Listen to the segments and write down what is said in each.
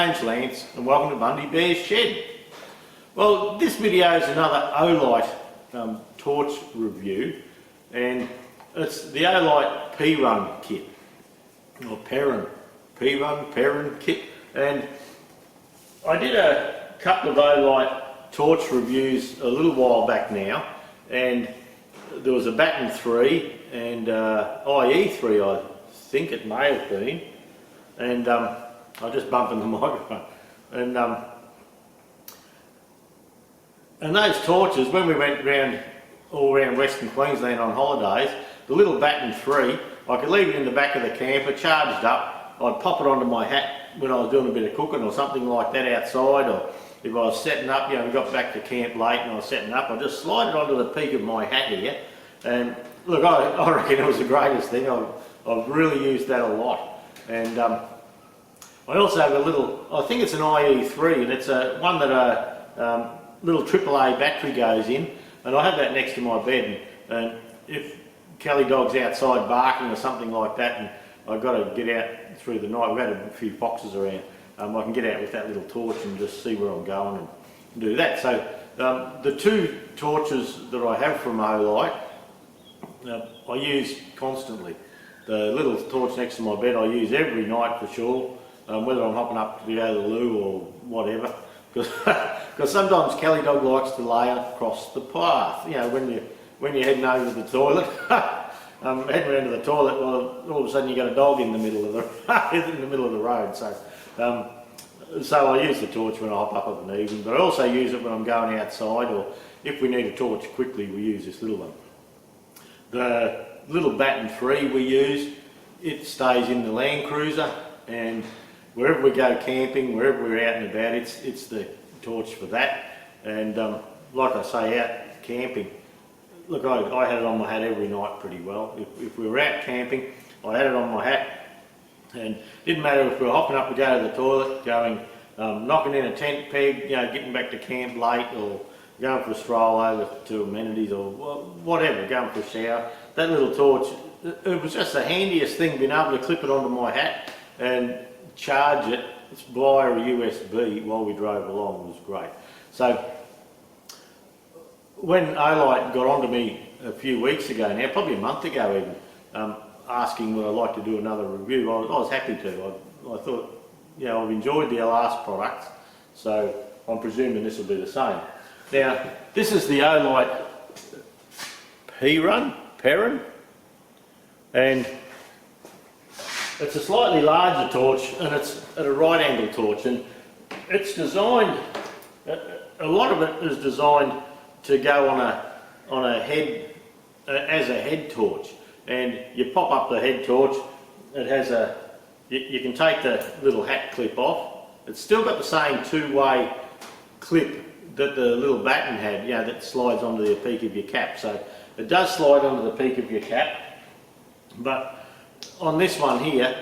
name's Lance and welcome to Bundy Bear's Shed. Well, this video is another Olight torch review, and it's the Olight Perun kit, or Perun kit. And I did a couple of Olight torch reviews a little while back now, and there was a Batten 3 and IE3, I think it may have been, and I just bumped in the microphone. And those torches, when we went round all around Western Queensland on holidays, the little Batten 3, I could leave it in the back of the camper, charged up. I'd pop it onto my hat when I was doing a bit of cooking or something like that outside, or if I was setting up, you know, we got back to camp late and I was setting up, I'd just slide it onto the peak of my hat here. And look, I reckon it was the greatest thing. I've really used that a lot. And I also have a little, I think it's an IE3, and it's one that a little AAA battery goes in, and I have that next to my bed. And if Kelly dog's outside barking or something like that, and I've got to get out through the night, we've had a few foxes around, I can get out with that little torch and just see where I'm going and do that. So the two torches that I have from Olight, I use constantly. The little torch next to my bed I use every night for sure, whether I'm hopping up to go to the loo or whatever, because sometimes Kelly dog likes to lay across the path. You know, when you're heading over to the toilet, heading around to the toilet, well, all of a sudden you got a dog in the middle of the road. So I use the torch when I hop up of an evening, but I also use it when I'm going outside, or if we need a torch quickly, we use this little one. The little Batten 3 we use, it stays in the Land Cruiser, and wherever we go camping, wherever we're out and about, it's the torch for that. And like I say, out camping, look, I had it on my hat every night pretty well. If we were out camping, I had it on my hat, and it didn't matter if we were hopping up to go to the toilet, going, knocking in a tent peg, you know, getting back to camp late, or going for a stroll over to amenities, or whatever, going for a shower. That little torch, it was just the handiest thing, being able to clip it onto my hat and charge it via a USB while we drove along. Was great. So when Olight got onto me a few weeks ago now, probably a month ago even, asking would I like to do another review, I was happy to. I thought, you know, I've enjoyed their last products, so I'm presuming this will be the same. Now, this is the Olight Perun, and it's a slightly larger torch, and it's at a right angle torch, and it's designed, a lot of it is designed to go on a head, as a head torch. And you pop up the head torch, it has you can take the little hat clip off. It's still got the same two-way clip that the little Batten had, you know, that slides onto the peak of your cap. So it does slide onto the peak of your cap, but on this one here,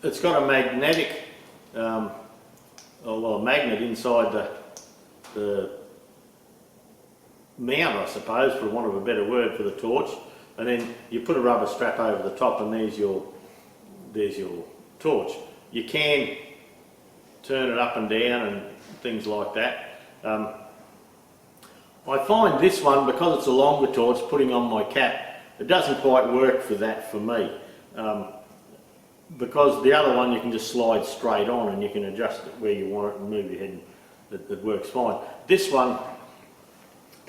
it's got a magnetic, a magnet inside the mount, I suppose, for want of a better word, for the torch. And then you put a rubber strap over the top, and there's your torch. You can turn it up and down and things like that. I find this one, because it's a longer torch, putting on my cap, it doesn't quite work for that for me. Because the other one you can just slide straight on and you can adjust it where you want it and move your head, and it works fine. This one,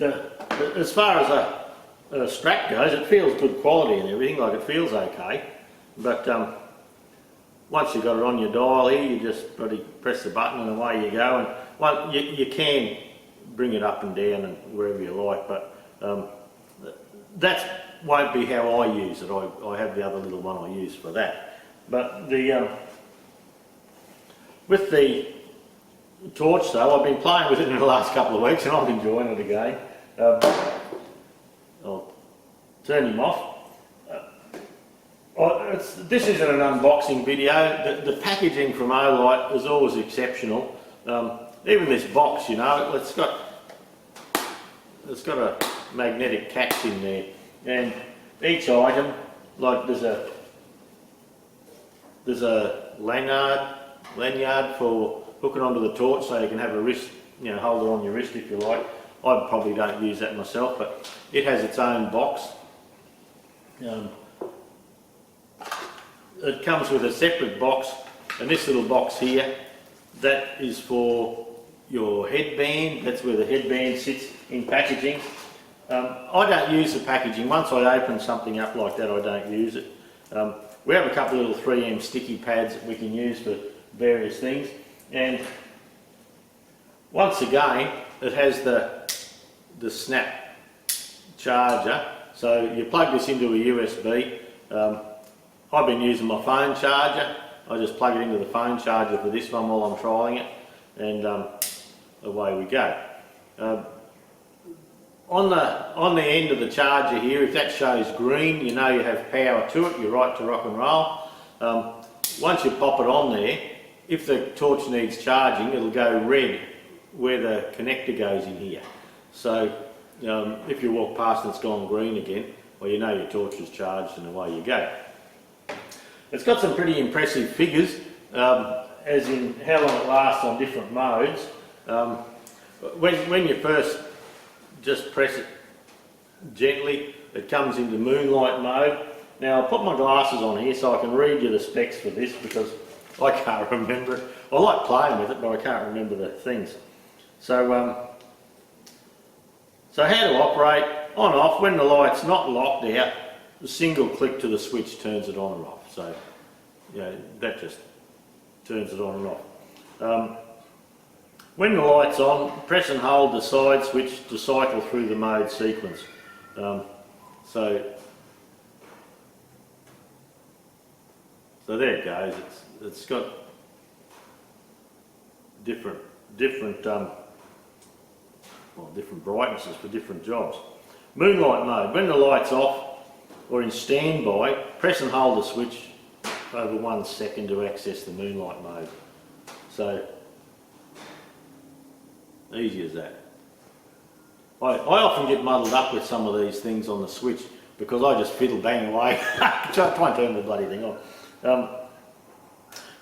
as far as a strap goes, it feels good quality and everything, like it feels okay, but once you've got it on your dial here, you just probably press the button and away you go. And well, you can bring it up and down and wherever you like, but that won't be how I use it. I have the other little one I use for that. But with the torch though, I've been playing with it in the last couple of weeks and I'm enjoying it again. I'll turn him off. This isn't an unboxing video. The packaging from Olight is always exceptional. Even this box, you know, it's got a magnetic catch in there, and each item, like there's a lanyard for hook it onto the torch so you can have a wrist, you know, holder on your wrist if you like. I probably don't use that myself, but it has its own box. It comes with a separate box, and this little box here, that is for your headband. That's where the headband sits in packaging. I don't use the packaging. Once I open something up like that, I don't use it. We have a couple of little 3M sticky pads that we can use for various things, and once again it has the snap charger, so you plug this into a USB. I've been using my phone charger. I just plug it into the phone charger for this one while I'm trialling it, and away we go. On the end of the charger here, if that shows green, you know you have power to it, you're right to rock and roll. Once you pop it on there, if the torch needs charging, it'll go red where the connector goes in here. So if you walk past and it's gone green again, well, you know your torch is charged and away you go. It's got some pretty impressive figures, as in how long it lasts on different modes. When you first just press it gently, it comes into moonlight mode. Now I'll put my glasses on here so I can read you the specs for this, because I can't remember it. I like playing with it, but I can't remember the things. So how to operate: on off. When the light's not locked out, the single click to the switch turns it on or off. So that just turns it on and off. When the light's on, press and hold the side switch to cycle through the mode sequence. So there it goes. It's got different brightnesses for different jobs. Moonlight mode: when the light's off or in standby, press and hold the switch over 1 second to access the moonlight mode. So easy as that. I often get muddled up with some of these things on the switch because I just fiddle bang away. Try and turn the bloody thing on.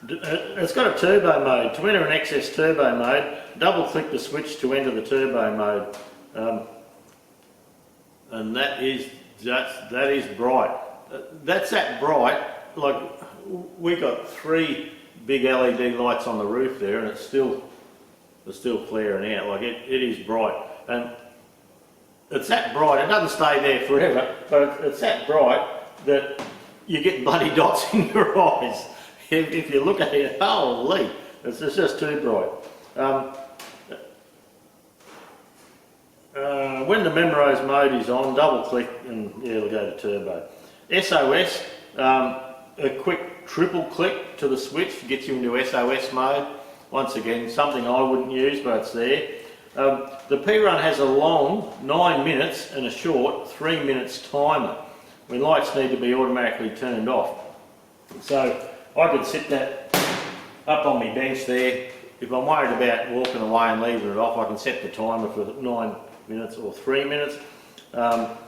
It's got a turbo mode. To enter an excess turbo mode, double click the switch to enter the turbo mode, and that is bright. That's that bright. Like, we got 3 big LED lights on the roof there, and it's still flaring out. Like, it is bright, and it's that bright. It doesn't stay there forever, but it's that bright that you get bloody dots in your eyes. If you look at it, holy, it's just too bright. When the Memorize mode is on, double click and it'll go to turbo. SOS, a quick triple click to the switch gets you into SOS mode. Once again, something I wouldn't use, but it's there. The Perun has a long 9 minutes and a short 3 minutes timer when lights need to be automatically turned off. So I could sit that up on my bench there. If I'm worried about walking away and leaving it off, I can set the timer for 9 minutes or 3 minutes.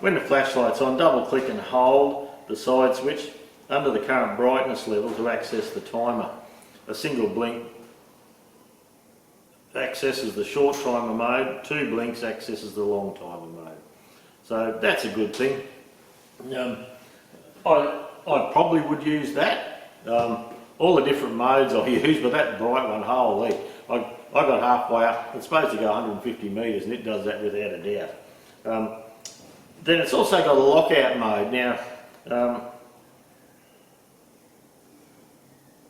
When the flashlight's on, double click and hold the side switch under the current brightness level to access the timer. A single blink accesses the short timer mode, 2 blinks accesses the long timer mode. So that's a good thing. I probably would use that. All the different modes I use, but that bright one, holy, I got halfway up. It's supposed to go 150 metres and it does that without a doubt. Then it's also got a lockout mode. Now,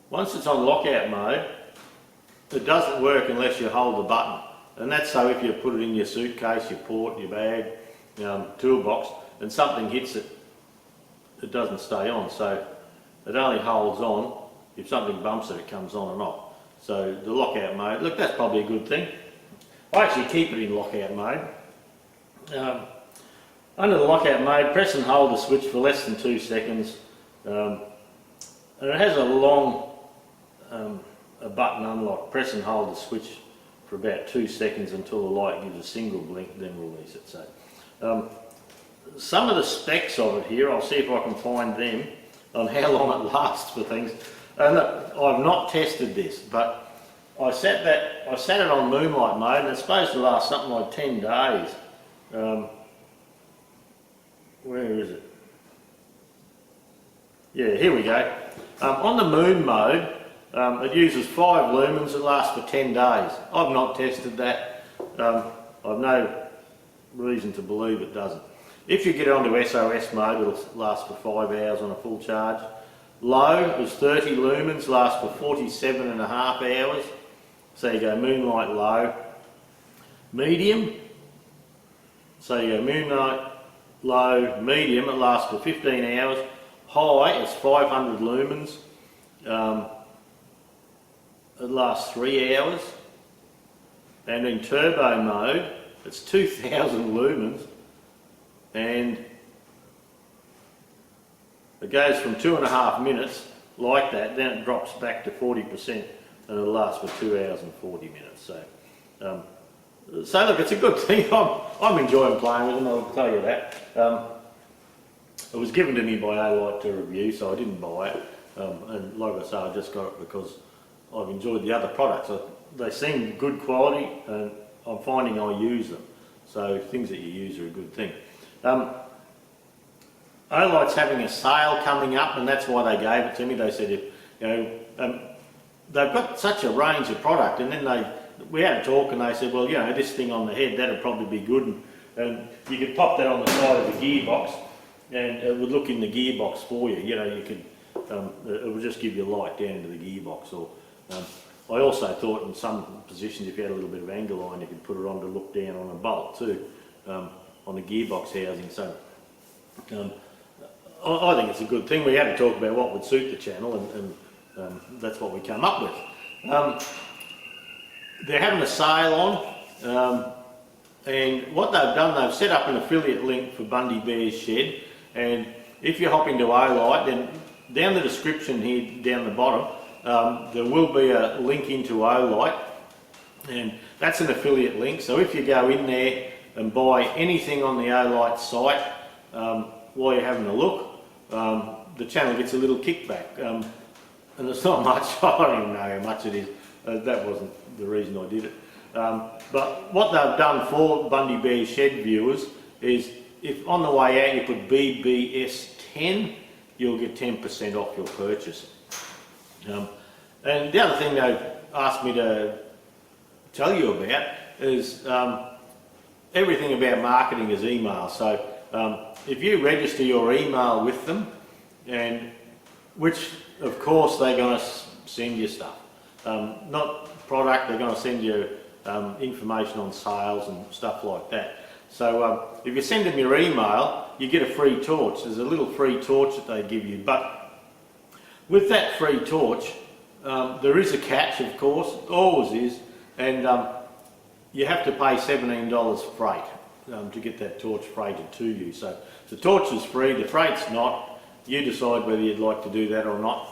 once it's on lockout mode, it doesn't work unless you hold the button. And that's so if you put it in your suitcase, your port, your bag, toolbox, and something hits it, it doesn't stay on. So it only holds on if something bumps it, it comes on and off. So the lockout mode, look, that's probably a good thing. I actually keep it in lockout mode. Under the lockout mode, press and hold the switch for less than 2 seconds. And it has a long a button unlock. Press and hold the switch for about 2 seconds until the light gives a single blink, then release it. So some of the specs of it here, I'll see if I can find them on how long it lasts for things. And look, I've not tested this, but I set it on moonlight mode, and it's supposed to last something like 10 days. Where is it? Yeah, here we go. On the moon mode, it uses 5 lumens. It lasts for 10 days. I've not tested that. I've no reason to believe it doesn't. If you get onto SOS mode, it'll last for 5 hours on a full charge. Low is 30 lumens, lasts for 47.5 hours. So you go moonlight low. Medium, so you go moonlight low, medium, it lasts for 15 hours. High is 500 lumens. It lasts 3 hours. And in turbo mode, it's 2000 lumens. And it goes from 2.5 minutes like that, then it drops back to 40%, and it'll last for 2 hours and 40 minutes. So look, it's a good thing. I'm enjoying playing with them, I'll tell you that. It was given to me by Olight to review, so I didn't buy it. And like I say, I just got it because I've enjoyed the other products. They seem good quality, and I'm finding I use them. So things that you use are a good thing. Olight's having a sale coming up, and that's why they gave it to me. They said, they've got such a range of product, and then we had a talk, and they said, well, this thing on the head, that'd probably be good, and you could pop that on the side of the gearbox, and it would look in the gearbox for you. You could, it would just give you light down into the gearbox. Or I also thought in some positions, if you had a little bit of angle line, you could put it on to look down on a bolt too, on the gearbox housing. So I think it's a good thing. We had to talk about what would suit the channel, and that's what we come up with. They're having a sale on, and what they've done, they've set up an affiliate link for Bundy Bear's Shed, and if you hop into Olight, then down the description here, down the bottom, there will be a link into Olight, and that's an affiliate link. So if you go in there and buy anything on the Olight site while you're having a look, the channel gets a little kickback, and it's not much. I don't even know how much it is. That wasn't the reason I did it. But what they've done for Bundy Bear Shed viewers is, if on the way out you put BBS10, you'll get 10% off your purchase. And the other thing they've asked me to tell you about is everything about marketing is email. So if you register your email with them, and which of course they're going to send you stuff, not product, they're going to send you information on sales and stuff like that. So if you send them your email, you get a free torch. There's a little free torch that they give you, but with that free torch, there is a catch, of course, always is, and you have to pay $17 freight to get that torch freighted to you. So the torch is free, the freight's not. You decide whether you'd like to do that or not,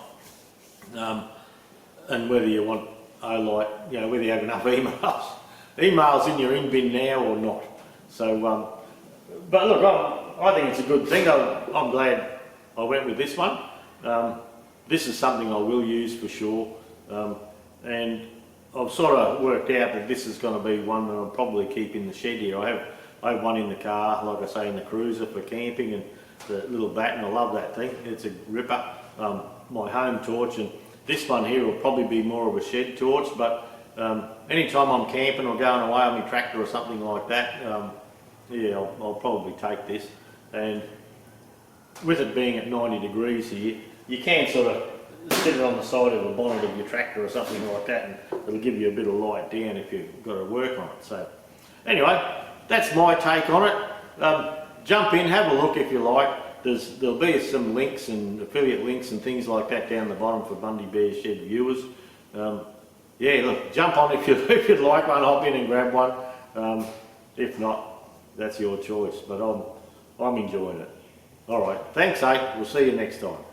and whether you want Olight, whether you have enough emails in your in bin now or not. So, but look, I think it's a good thing. I'm glad I went with this one. This is something I will use for sure, and I've sort of worked out that this is going to be one that I'll probably keep in the shed here. I have one in the car, like I say, in the cruiser for camping, and the little baton. I love that thing. It's a ripper. My home torch, and this one here will probably be more of a shed torch, but anytime I'm camping or going away on my tractor or something like that, I'll probably take this. And with it being at 90 degrees here, you can sort of sit it on the side of the bonnet of your tractor or something like that, and it'll give you a bit of light down if you've got to work on it. So anyway, that's my take on it. Jump in, have a look if you like. There'll be some links and affiliate links and things like that down the bottom for Bundy Bear Shed viewers. Yeah, look, jump on if you'd like one, hop in and grab one. If not, that's your choice, but I'm enjoying it. All right, thanks, We'll see you next time.